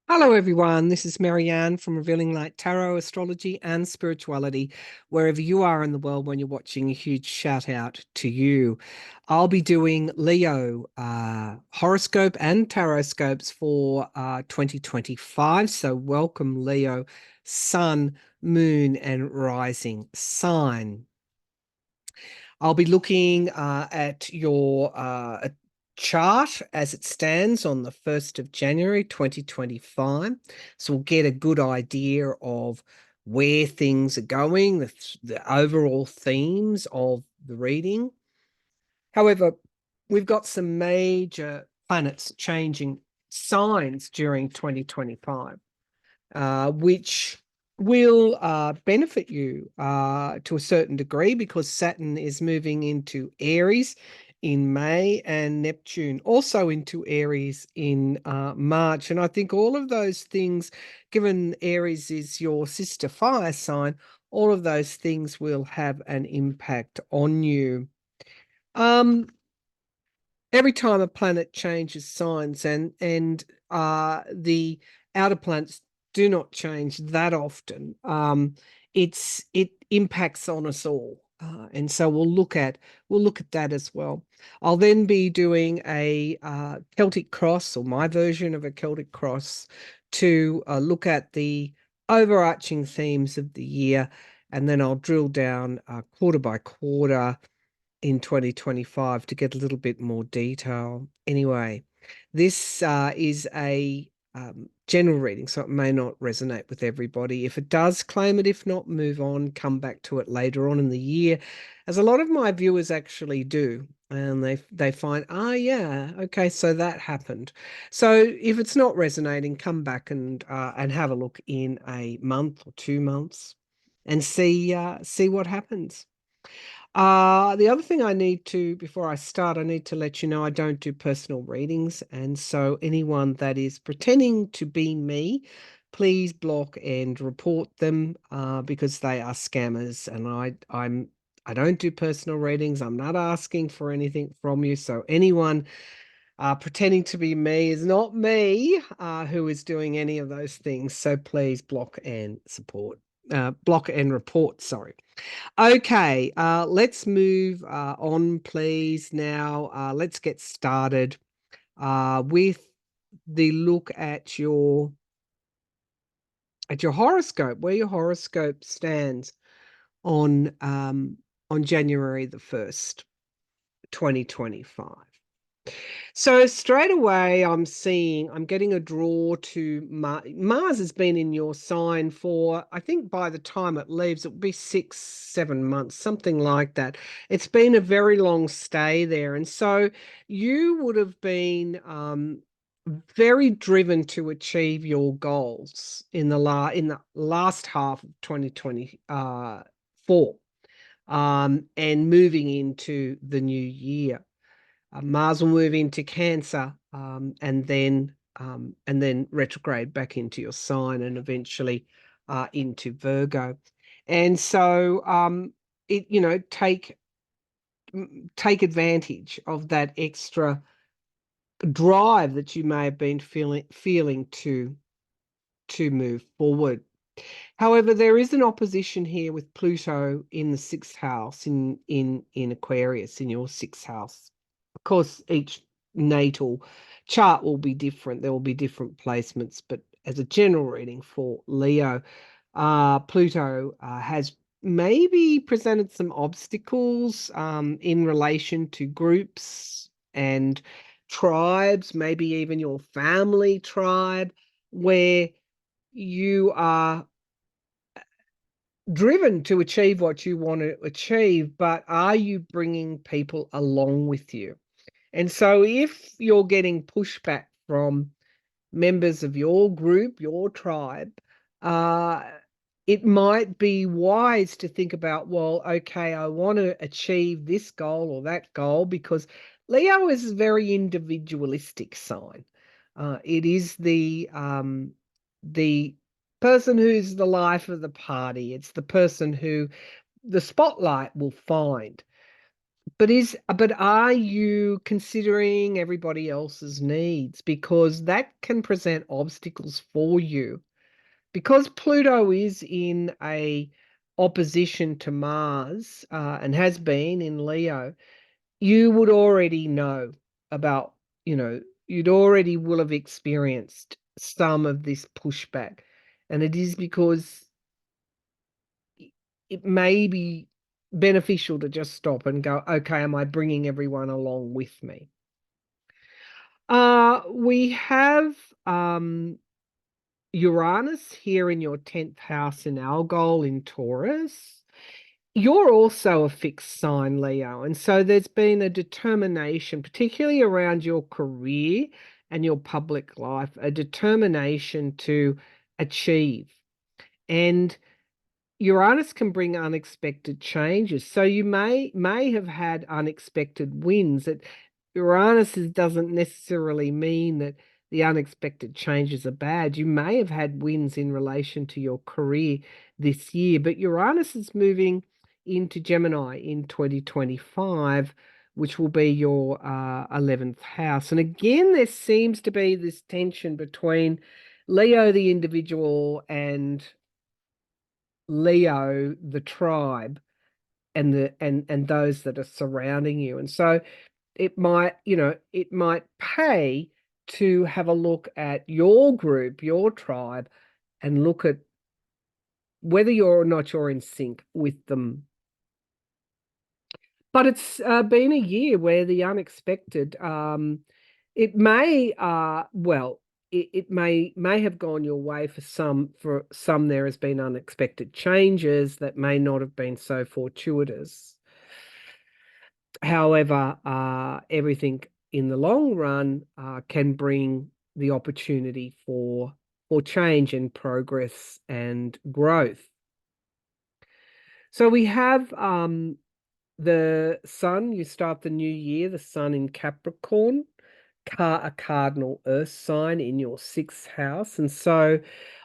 Hello, everyone. This is Maryann from Revealing Light Tarot, Astrology, and Spirituality. Wherever you are in the world when you're watching, a huge shout out to you. I'll be doing Leo horoscope and tarot scopes for 2025. So, welcome, Leo, Sun, Moon, and Rising sign. I'll be looking at your chart as it stands on the 1st of January 2025. So we'll get a good idea of where things are going, the overall themes of the reading. However, we've got some major planets changing signs during 2025, which will benefit you to a certain degree because Saturn is moving into Aries in May and Neptune also into Aries in March. And I think all of those things, given Aries is your sister fire sign, all of those things will have an impact on you. Every time a planet changes signs and the outer planets do not change that often, it impacts on us all. And so we'll look at that as well. I'll then be doing a Celtic cross, or my version of a Celtic cross, to look at the overarching themes of the year, and then I'll drill down quarter by quarter in 2025 to get a little bit more detail. Anyway, this is a general reading, so it may not resonate with everybody. If it does, claim it. If not, move on, come back to it later on in the year, as a lot of my viewers actually do. And they find, yeah, okay, so that happened. So if it's not resonating, come back and have a look in a month or 2 months and see what happens. The other thing before I start, I need to let you know I don't do personal readings. And so anyone that is pretending to be me, please block and report them because they are scammers. And I don't do personal readings. I'm not asking for anything from you. So anyone pretending to be me is not me who is doing any of those things. So please block and report, sorry. Okay, let's move on, please. Now, let's get started with the look at your horoscope, where your horoscope stands on January the 1st, 2025. So straight away, I'm getting a draw to Mars has been in your sign for, I think by the time it leaves, it will be 6, 7 months, something like that. It's been a very long stay there. And so you would have been very driven to achieve your goals in the last half of 2024 and moving into the new year. Mars will move into Cancer, and then retrograde back into your sign, and eventually into Virgo. And so take advantage of that extra drive that you may have been feeling to move forward. However, there is an opposition here with Pluto in the sixth house in Aquarius, in your sixth house. Of course, each natal chart will be different. There will be different placements, but as a general reading for Leo, Pluto has maybe presented some obstacles in relation to groups and tribes, maybe even your family tribe, where you are driven to achieve what you want to achieve, but are you bringing people along with you? And so if you're getting pushback from members of your group, your tribe, uh, it might be wise to think about, well, okay, I want to achieve this goal or that goal, because Leo is a very individualistic sign. It is the person who's the life of the party. It's the person who the spotlight will find. but are you considering everybody else's needs? Because that can present obstacles for you. Because Pluto is in a opposition to Mars, and has been in Leo, you would already know about, you'd already will have experienced some of this pushback. And it is because it may be beneficial to just stop and go, okay, am I bringing everyone along with me? We have Uranus here in your 10th house in Algol in Taurus. You're also a fixed sign, Leo. And so there's been a determination, particularly around your career and your public life, a determination to achieve. And Uranus can bring unexpected changes. So you may have had unexpected wins. Uranus doesn't necessarily mean that the unexpected changes are bad. You may have had wins in relation to your career this year, but Uranus is moving into Gemini in 2025, which will be your 11th house. And again, there seems to be this tension between Leo, the individual, and Leo, the tribe, and those that are surrounding you. And so it might pay to have a look at your group, your tribe, and look at whether you're or not you're in sync with them. But it's been a year where the unexpected, it may, it may have gone your way for some. For some, there has been unexpected changes that may not have been so fortuitous. However, everything in the long run can bring the opportunity for change and progress and growth. So we have the sun. You start the new year, the sun in Capricorn, a cardinal earth sign in your 6th house. And so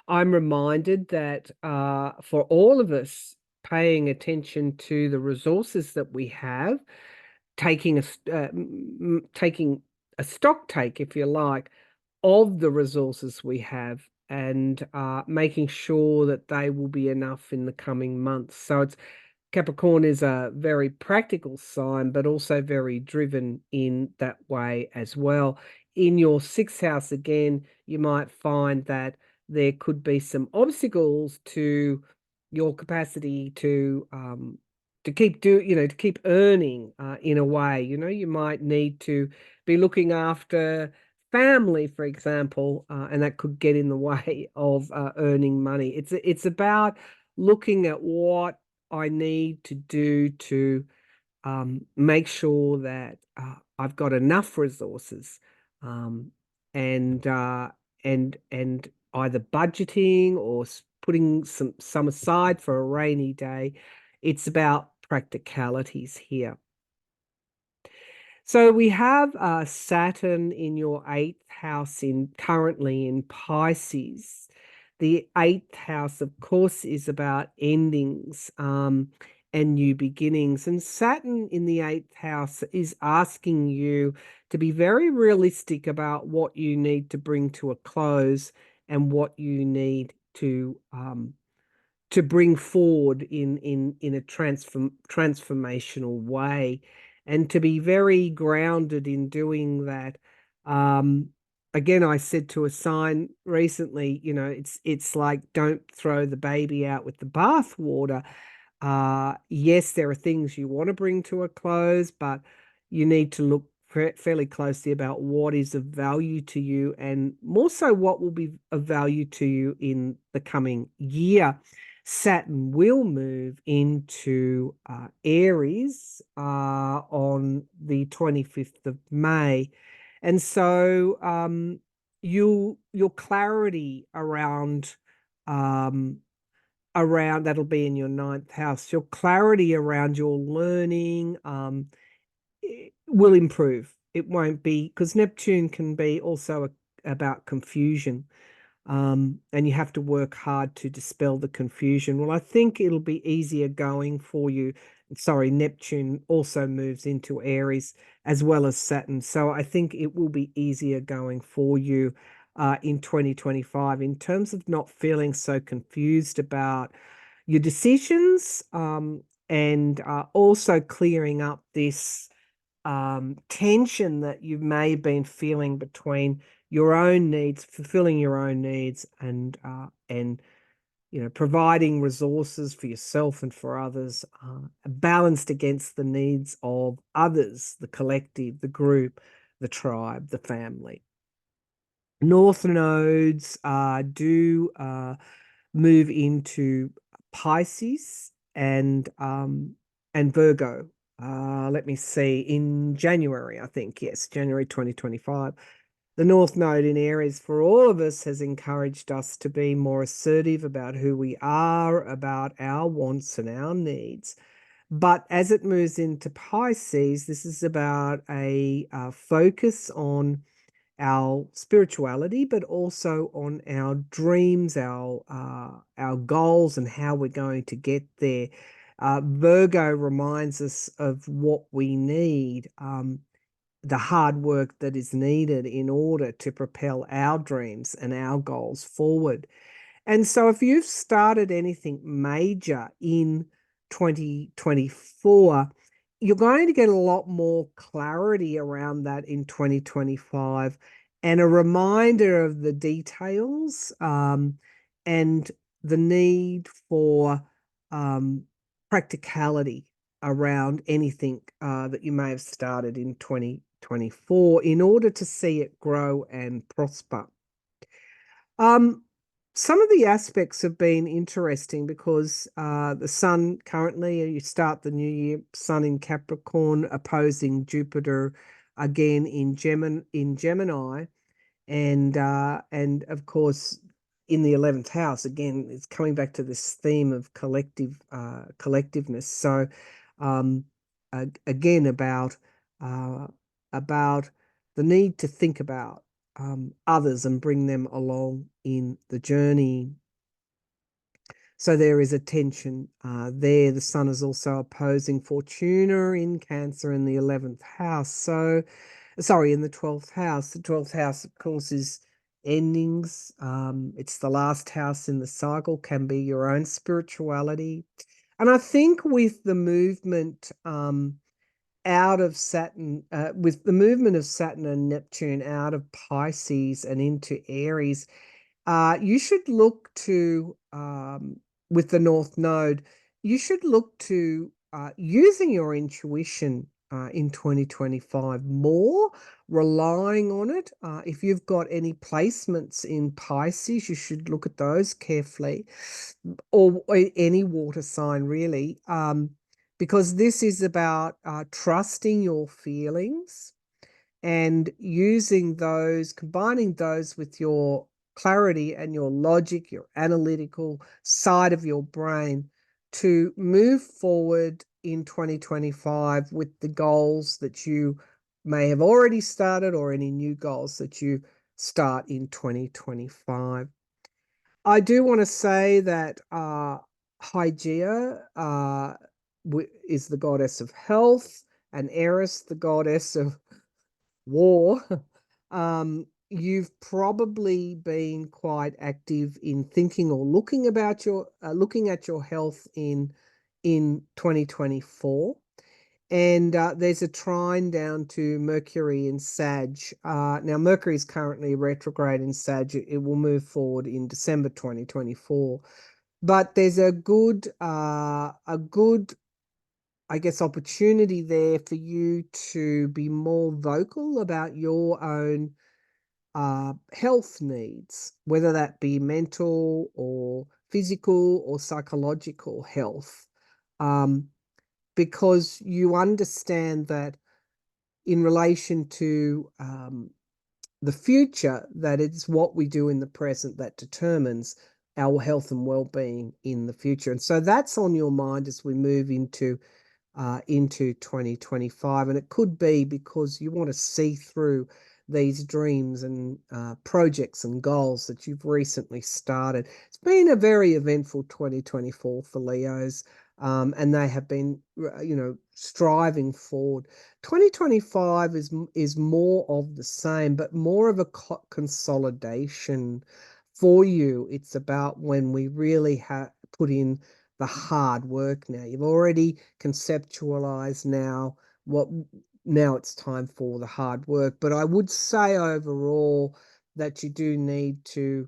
I'm reminded that for all of us, paying attention to the resources that we have, taking a stock take, if you like, of the resources we have, and making sure that they will be enough in the coming months. So it's Capricorn is a very practical sign, but also very driven in that way as well. In your 6th house, again, you might find that there could be some obstacles to your capacity to keep earning in a way. You might need to be looking after family, for example, and that could get in the way of earning money. It's about looking at what I need to do to make sure that I've got enough resources, um, and either budgeting or putting some aside for a rainy day. It's about practicalities here. So we have Saturn in your 8th house currently in Pisces. The 8th house, of course, is about endings and new beginnings. And Saturn in the 8th house is asking you to be very realistic about what you need to bring to a close and what you need to bring forward in a transformational way, and to be very grounded in doing that. Again, I said to a sign recently, it's like, don't throw the baby out with the bathwater. Yes, there are things you want to bring to a close, but you need to look fairly closely about what is of value to you, and more so what will be of value to you in the coming year. Saturn will move into Aries on the 25th of May. And so your clarity around that'll be in your 9th house. Your clarity around your learning will improve. It won't be, because Neptune can be also about confusion. And you have to work hard to dispel the confusion. Well, I think it'll be easier going for you Neptune also moves into Aries as well as Saturn. So I think it will be easier going for you in 2025 in terms of not feeling so confused about your decisions, and also clearing up this tension that you may have been feeling between your own needs, fulfilling your own needs, and providing resources for yourself and for others, balanced against the needs of others, the collective, the group, the tribe, the family. North nodes do move into Pisces and Virgo. Let me see, in January, I think, yes, January 2025. The North Node in Aries for all of us has encouraged us to be more assertive about who we are, about our wants and our needs. But as it moves into Pisces, this is about a focus on our spirituality, but also on our dreams, our goals, and how we're going to get there. Virgo reminds us of what we need, the hard work that is needed in order to propel our dreams and our goals forward. And so if you've started anything major in 2024, you're going to get a lot more clarity around that in 2025, and a reminder of the details, and the need for practicality around anything that you may have started in 2024 in order to see it grow and prosper. Some of the aspects have been interesting because the sun currently, you start the new year, sun in Capricorn opposing Jupiter again in Gemini, and of course in the 11th house again, it's coming back to this theme of collectiveness. So again about the need to think about others and bring them along in the journey. So there is a tension there. The sun is also opposing Fortuna in Cancer in the 11th house. So, sorry, in the 12th house. The 12th house, of course, is endings. It's the last house in the cycle, can be your own spirituality. And I think with the movement out of Saturn, with the movement of Saturn and Neptune out of Pisces and into Aries, you should look to, with the North Node, you should look to using your intuition in 2025 more, relying on it. If you've got any placements in Pisces, you should look at those carefully, or any water sign really, because this is about trusting your feelings and using those, combining those with your clarity and your logic, your analytical side of your brain to move forward in 2025 with the goals that you may have already started or any new goals that you start in 2025. I do want to say that Hygeia is the goddess of health, and Eris, the goddess of war. You've probably been quite active in thinking or looking about your looking at your health in 2024. And there's a trine down to Mercury in Sag. Now, Mercury is currently retrograde in Sag. It will move forward in December 2024. But there's a good, I guess, opportunity there for you to be more vocal about your own health needs, whether that be mental or physical or psychological health. Because you understand that in relation to the future, that it's what we do in the present that determines our health and well-being in the future. And so that's on your mind as we move into 2025. And it could be because you want to see through these dreams and projects and goals that you've recently started. It's been a very eventful 2024 for Leos. and they have been, striving forward. 2025 is more of the same, but more of a consolidation for you. It's about when we really have put in the hard work now. You've already conceptualized now it's time for the hard work. But I would say overall that you do need to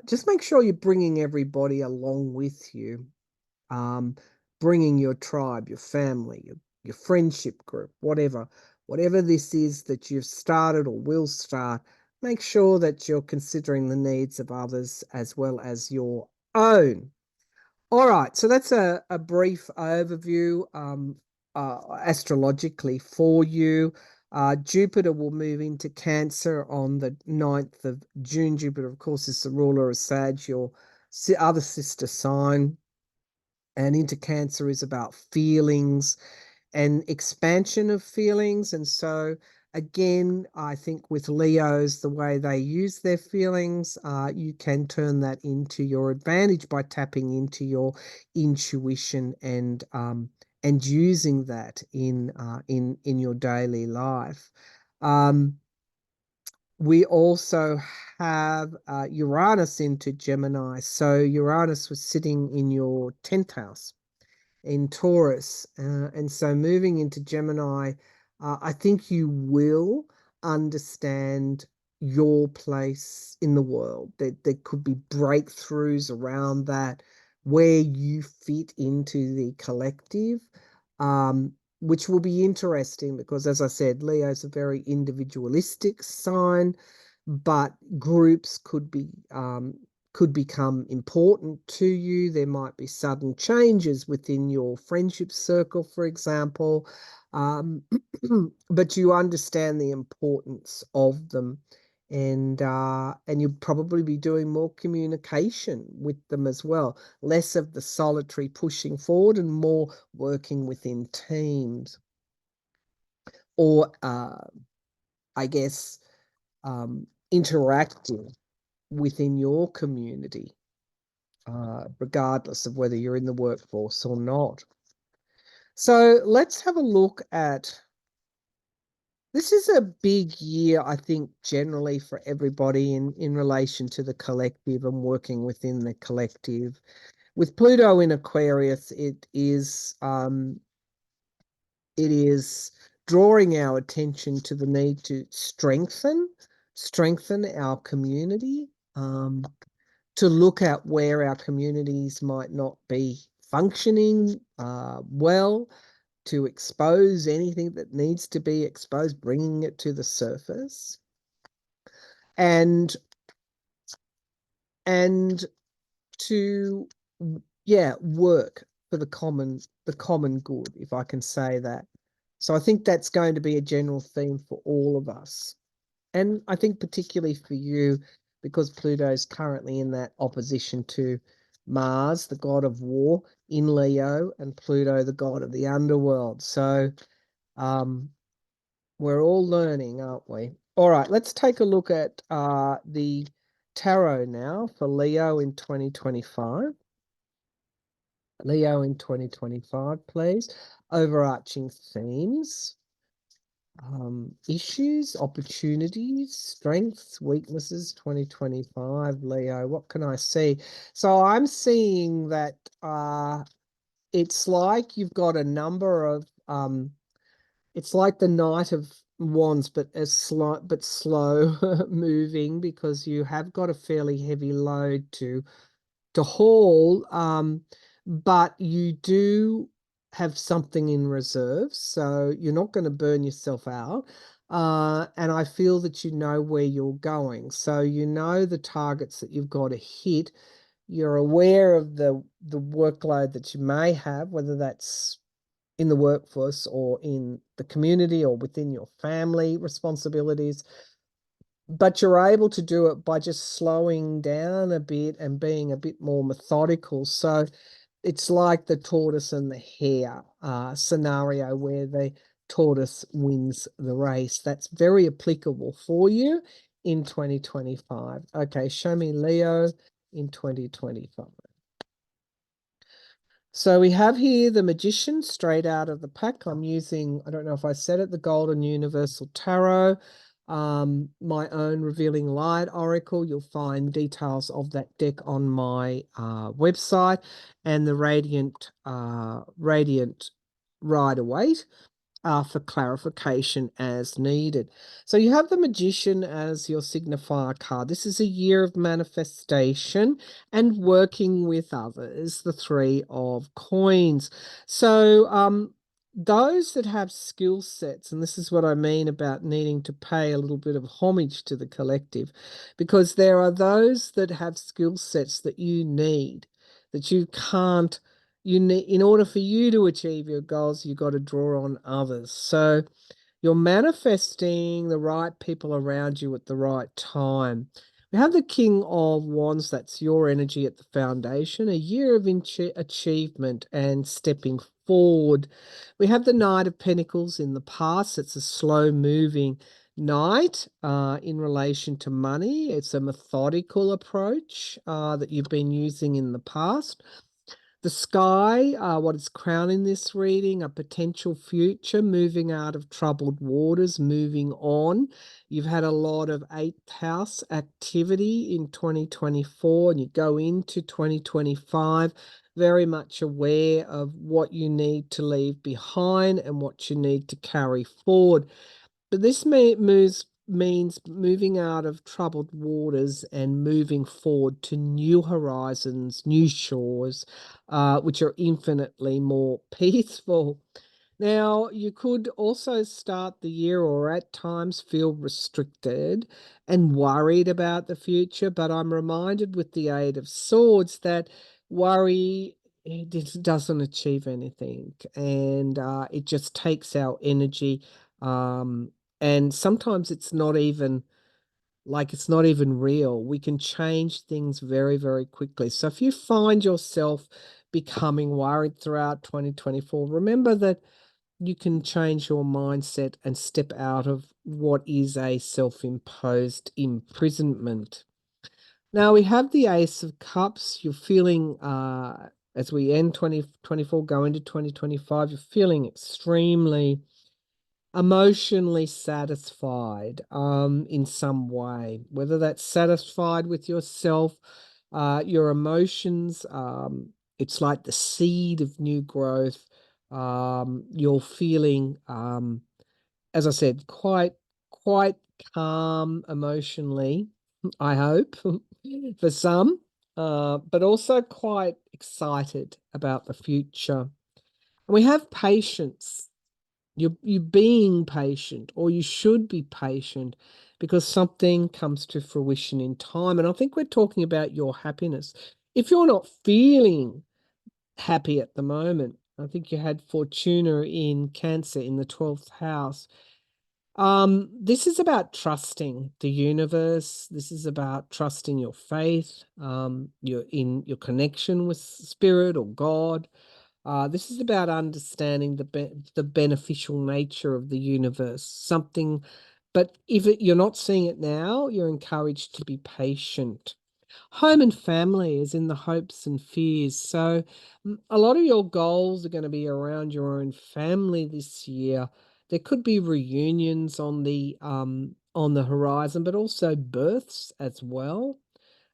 just make sure you're bringing everybody along with you, um, bringing your tribe, your family, your friendship group, whatever this is that you've started or will start. Make sure that you're considering the needs of others as well as your own. All right, so that's a brief overview, astrologically for you. Jupiter will move into Cancer on the 9th of June. Jupiter, of course, is the ruler of Sag, your other sister sign. And into Cancer is about feelings and expansion of feelings. And so, again, I think with Leos, the way they use their feelings, you can turn that into your advantage by tapping into your intuition and using that in your daily life. We also have Uranus into Gemini. So Uranus was sitting in your 10th house in Taurus. And so moving into Gemini, I think you will understand your place in the world. There could be breakthroughs around that, where you fit into the collective, which will be interesting because, as I said, Leo's a very individualistic sign, but groups could become important to you. There might be sudden changes within your friendship circle, for example, but you understand the importance of them, and you'll probably be doing more communication with them as well, less of the solitary pushing forward and more working within teams, or I guess interacting within your community, regardless of whether you're in the workforce or not. So let's have a look at, this is a big year, I think, generally for everybody in relation to the collective and working within the collective. With Pluto in Aquarius, it is drawing our attention to the need to strengthen our community, to look at where our communities might not be functioning well, to expose anything that needs to be exposed, bringing it to the surface, and to work for the common good, if I can say that. So I think that's going to be a general theme for all of us. And I think particularly for you, because Pluto is currently in that opposition to Mars, the god of war, in Leo, and Pluto, the god of the underworld. So we're all learning, aren't we? All right, let's take a look at the tarot now for Leo in 2025. Leo in 2025, please. Overarching themes. Issues, opportunities, strengths, weaknesses, 2025, Leo. What can I see? So I'm seeing that it's like you've got a number of it's like the Knight of Wands, but slow moving, because you have got a fairly heavy load to haul, but you do have something in reserve, so you're not going to burn yourself out. And I feel that you know where you're going, so you know the targets that you've got to hit. You're aware of the workload that you may have, whether that's in the workforce or in the community or within your family responsibilities, but you're able to do it by just slowing down a bit and being a bit more methodical. So it's like the tortoise and the hare scenario, where the tortoise wins the race. That's very applicable for you in 2025. Okay, show me Leo in 2025. So we have here the Magician straight out of the pack. I'm using, I don't know if I said it, the Golden Universal Tarot, my own Revealing Light Oracle. You'll find details of that deck on my website, and the Radiant Rider-Waite for clarification as needed. So you have the Magician as your signifier card. This is a year of manifestation and working with others, the Three of Coins. So those that have skill sets, and this is what I mean about needing to pay a little bit of homage to the collective, because there are those that have skill sets that you need, that you can't, you need, in order for you to achieve your goals, you've got to draw on others. So you're manifesting the right people around you at the right time. We have the King of Wands, that's your energy at the foundation, a year of achievement and stepping forward. We have the Knight of Pentacles in the past. It's a slow moving knight in relation to money. It's a methodical approach that you've been using in the past. The sky, what is crowning this reading, a potential future, moving out of troubled waters, moving on. You've had a lot of eighth house activity in 2024, and you go into 2025 very much aware of what you need to leave behind and what you need to carry forward. But this means moving out of troubled waters and moving forward to new horizons, new shores, which are infinitely more peaceful. Now, you could also start the year or at times feel restricted and worried about the future, but I'm reminded with the Eight of Swords that worry, it doesn't achieve anything, and it just takes our energy. And sometimes it's not even real. We can change things very, very quickly. So if you find yourself becoming worried throughout 2024, remember that you can change your mindset and step out of what is a self-imposed imprisonment. Now we have the Ace of Cups. You're feeling, as we end 2024, go into 2025, you're feeling extremely emotionally satisfied in some way, whether that's satisfied with yourself, your emotions. It's like the seed of new growth. You're feeling, as I said, quite calm emotionally, I hope, for some, but also quite excited about the future. And we have patience. You're being patient, or you should be patient, because something comes to fruition in time. And I think we're talking about your happiness. If you're not feeling happy at the moment, I think you had Fortuna in Cancer in the 12th house. This is about trusting the universe. This is about trusting your faith, your connection with spirit or God. This is about understanding the beneficial nature of the universe. But if you're not seeing it now, you're encouraged to be patient. Home and family is in the hopes and fears. So a lot of your goals are going to be around your own family this year. There could be reunions on the horizon, but also births as well.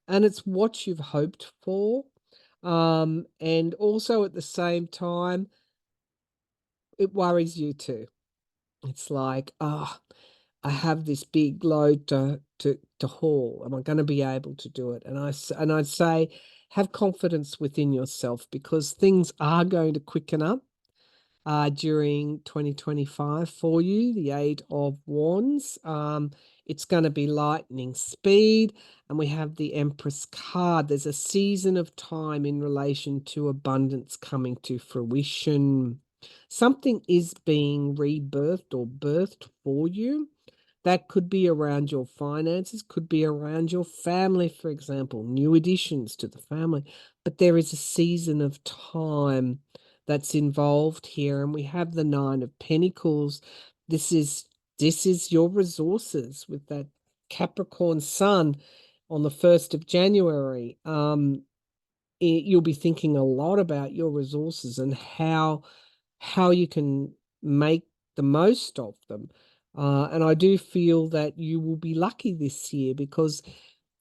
And it's what you've hoped for. And also at the same time, it worries you too. It's like, I have this big load to haul. Am I going to be able to do it? And I'd say, have confidence within yourself, because things are going to quicken up during 2025 for you. The Eight of Wands. It's going to be lightning speed. And we have the Empress card. There's a season of time in relation to abundance coming to fruition. Something is being rebirthed or birthed for you. That could be around your finances, could be around your family, for example, new additions to the family. But there is a season of time that's involved here. And we have the Nine of Pentacles. This is your resources with that Capricorn sun on the 1st of January. you'll be thinking a lot about your resources and how you can make the most of them. And I do feel that you will be lucky this year because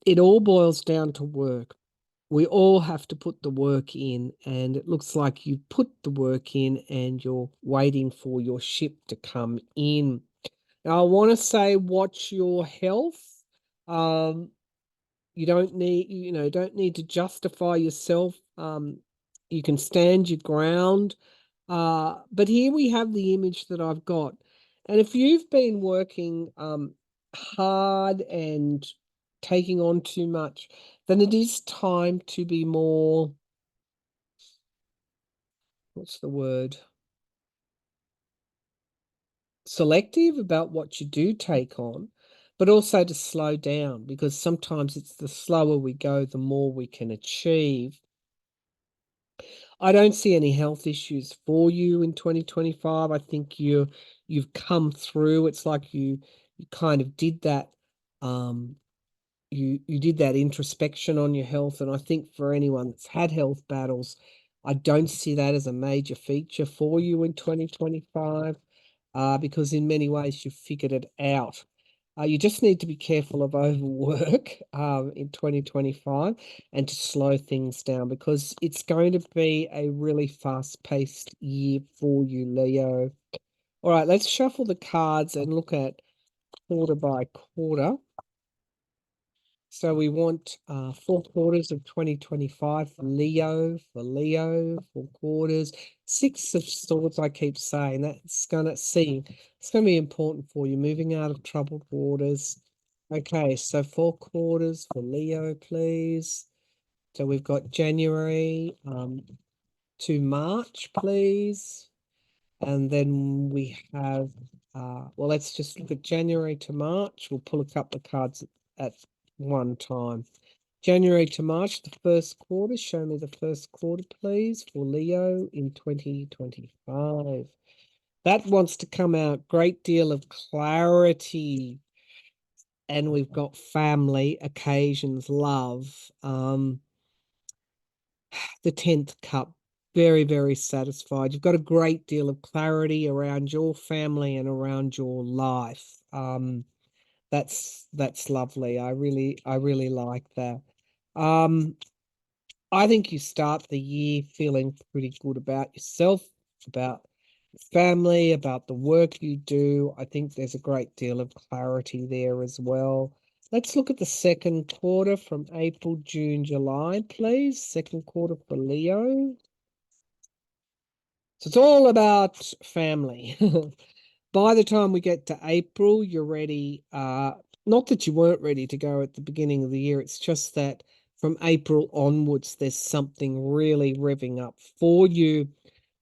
it all boils down to work. We all have to put the work in, and it looks like you've put the work in and you're waiting for your ship to come in. Now, I want to say, watch your health. Um, don't need to justify yourself. You can stand your ground. But here we have the image that I've got. And if you've been working hard and taking on too much, then it is time to be more, what's the word? Selective about what you do take on, but also to slow down, because sometimes it's the slower we go, the more we can achieve. I don't see any health issues for you in 2025. I think you've come through. It's like you kind of did that you did that introspection on your health. And I think for anyone that's had health battles, I don't see that as a major feature for you in 2025, because in many ways you've figured it out. You just need to be careful of overwork in 2025 and to slow things down, because it's going to be a really fast-paced year for you, Leo. All right, let's shuffle the cards and look at quarter by quarter. So we want 4 quarters of 2025 for Leo, 4 quarters. Six of Swords, I keep saying. That's gonna see. It's gonna be important for you, moving out of troubled waters. Okay, so 4 quarters for Leo, please. So we've got January to March, please. And then we have, well, let's just look at January to March. We'll pull a couple of cards at one time. January to March, the first quarter. Show me the first quarter, please, for Leo in 2025. That wants to come out. Great deal of clarity. And we've got family, occasions, love. The 10th cup, very, very satisfied. You've got a great deal of clarity around your family and around your life. That's lovely. I really like that. I think you start the year feeling pretty good about yourself, about family, about the work you do. I think there's a great deal of clarity there as well. Let's look at the second quarter from April, June, July, please. Second quarter for Leo. So it's all about family. By the time we get to April, you're ready. Not that you weren't ready to go at the beginning of the year. It's just that from April onwards, there's something really revving up for you.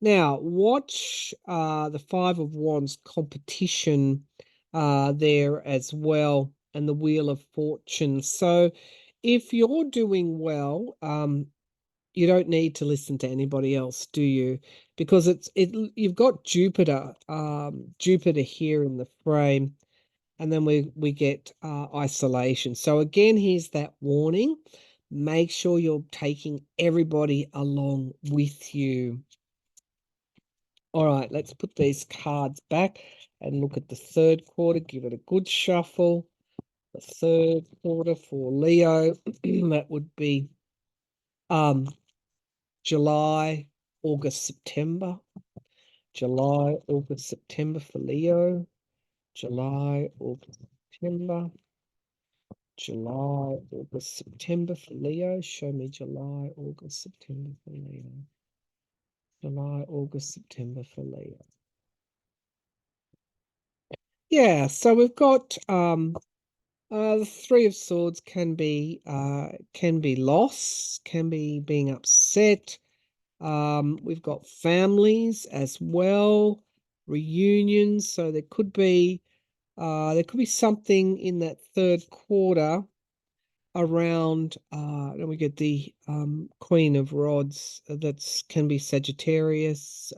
Now, watch the Five of Wands competition there as well, and the Wheel of Fortune. So if you're doing well, you don't need to listen to anybody else, do you? Because you've got Jupiter here in the frame, and then we get isolation. So again, here's that warning. Make sure you're taking everybody along with you. All right, let's put these cards back and look at the third quarter. Give it a good shuffle. The third quarter for Leo, that would be July, August, September. July, August, September for Leo. July, August, September. July, August, September for Leo. Show me July, August, September for Leo. July, August, September for Leo. Yeah, so we've got the Three of Swords can be loss, can be being upset. We've got families as well, reunions. So there could be something in that third quarter around then we get the Queen of Rods. That's can be Sagittarius,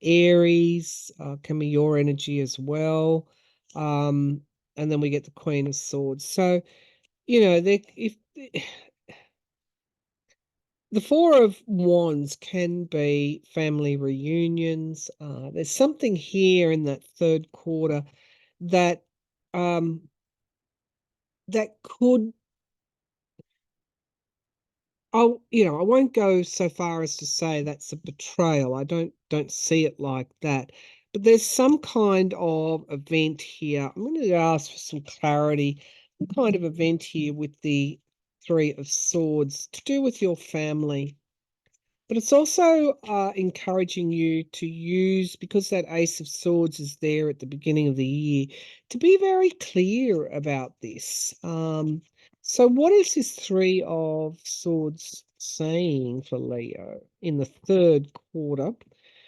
Aries, can be your energy as well. And then we get the Queen of Swords. So, if the Four of Wands can be family reunions. There's something here in that third quarter that um, that could. I won't go so far as to say that's a betrayal. I don't see it like that. But there's some kind of event here. I'm going to ask for some clarity. What kind of event here with the Three of Swords to do with your family? But it's also encouraging you to use, because that Ace of Swords is there at the beginning of the year, to be very clear about this. So what is this Three of Swords saying for Leo in the third quarter?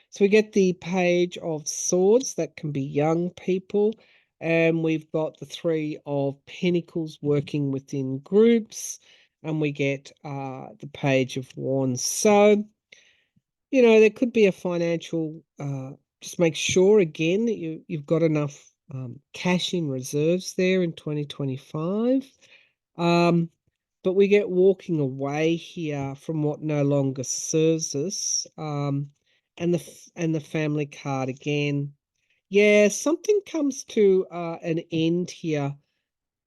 So we get the Page of Swords, that can be young people. And we've got the Three of Pentacles working within groups. And we get the Page of Wands. So, there could be a financial, just make sure again that you've got enough cash in reserves there in 2025. But we get walking away here from what no longer serves us. And the family card again. Yeah, something comes to an end here.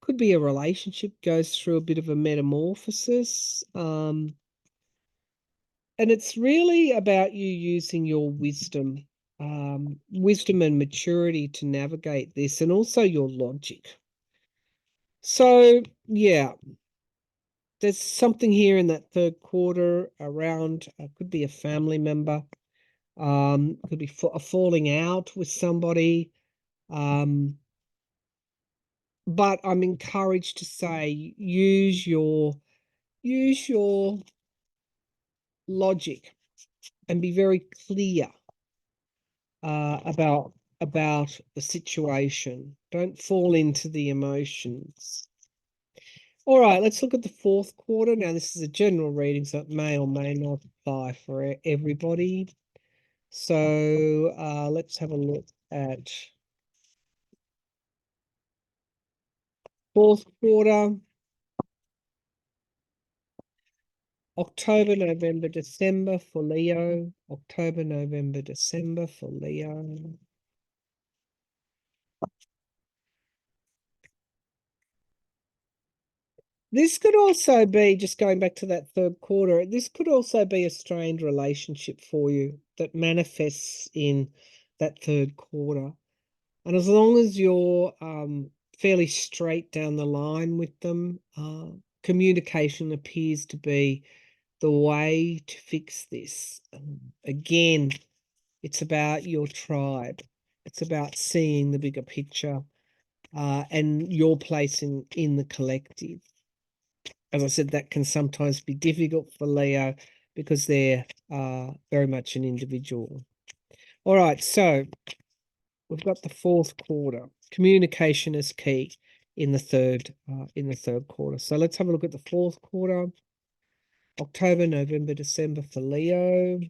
Could be a relationship goes through a bit of a metamorphosis. And it's really about you using your wisdom and maturity to navigate this, and also your logic. So, yeah, there's something here in that third quarter around, could be a family member, could be a falling out with somebody. But I'm encouraged to say use your logic and be very clear about the situation. Don't fall into the emotions. All right, let's look at the fourth quarter. Now, this is a general reading, so it may or may not apply for everybody. So let's have a look at fourth quarter. October, November, December for Leo. October, November, December for Leo. This could also be, just going back to that third quarter, this could also be a strained relationship for you that manifests in that third quarter. And as long as you're fairly straight down the line with them, communication appears to be the way to fix this. Again, it's about your tribe. It's about seeing the bigger picture and your place in the collective. As I said, that can sometimes be difficult for Leo because they're very much an individual. All right, so we've got the fourth quarter. Communication is key in the third quarter. So let's have a look at the fourth quarter. October, November, December for Leo.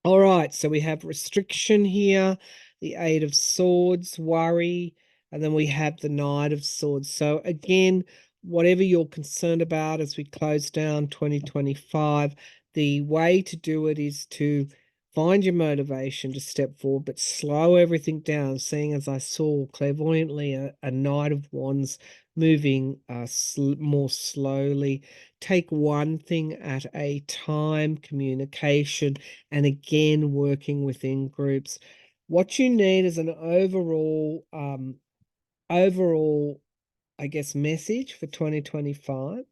All right, so we have restriction here, the Eight of Swords, worry, and then we have the Knight of Swords. So again, whatever you're concerned about as we close down 2025, the way to do it is to find your motivation to step forward, but slow everything down, seeing as I saw clairvoyantly a Knight of Wands moving more slowly. Take one thing at a time, communication, and again, working within groups. What you need is an overall, I guess, message for 2025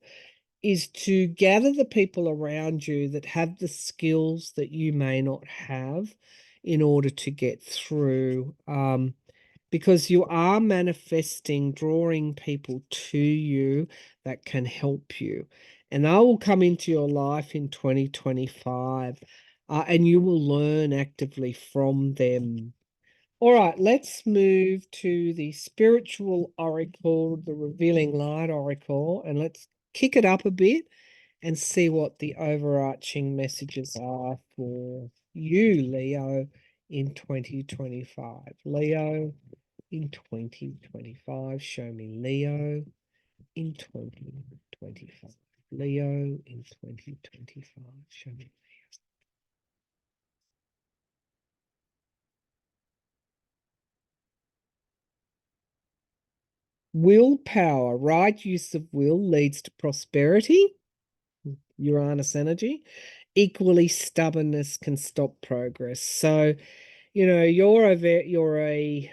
is to gather the people around you that have the skills that you may not have in order to get through. Because you are manifesting, drawing people to you that can help you. And they will come into your life in 2025, and you will learn actively from them. All right, let's move to the spiritual oracle, the revealing light oracle, and let's kick it up a bit and see what the overarching messages are for you, Leo, in 2025. Leo in 2025. Show me Leo in 2025. Leo in 2025. Show me. Willpower, right use of will leads to prosperity. Uranus energy. Equally, stubbornness can stop progress. So, you're a very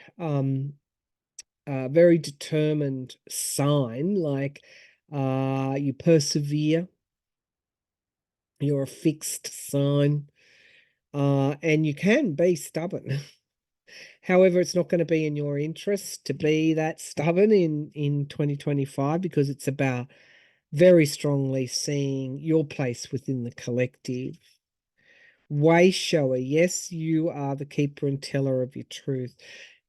determined sign. Like, you persevere. You're a fixed sign, and you can be stubborn. However, it's not going to be in your interest to be that stubborn in 2025, because it's about very strongly seeing your place within the collective. Way shower, yes, you are the keeper and teller of your truth.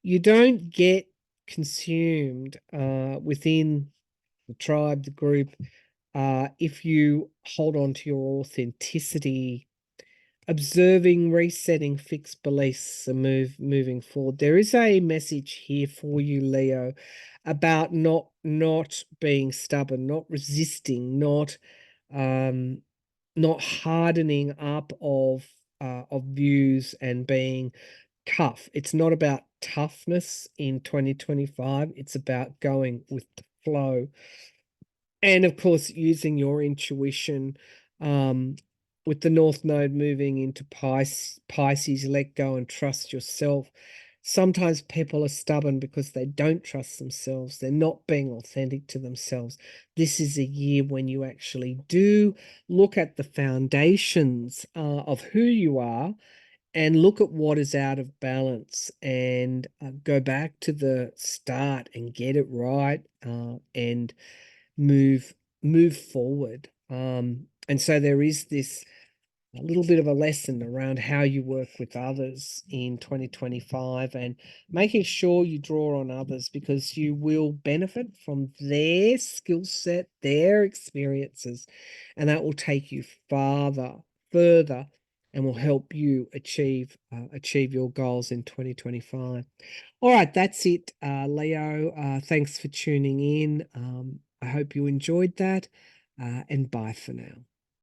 You don't get consumed within the tribe, the group, if you hold on to your authenticity, observing, resetting fixed beliefs and moving forward. There is a message here for you, Leo, about not being stubborn, not resisting, not hardening up of views and being tough. It's not about toughness in 2025. It's about going with the flow. And of course, using your intuition, with the North Node moving into Pisces, let go and trust yourself. Sometimes people are stubborn because they don't trust themselves. They're not being authentic to themselves. This is a year when you actually do look at the foundations of who you are and look at what is out of balance, and go back to the start and get it right, and move move forward. And so there is this a little bit of a lesson around how you work with others in 2025, and making sure you draw on others, because you will benefit from their skill set, their experiences, and that will take you further, and will help you achieve your goals in 2025. All right, that's it, Leo. Thanks for tuning in. I hope you enjoyed that, and bye for now.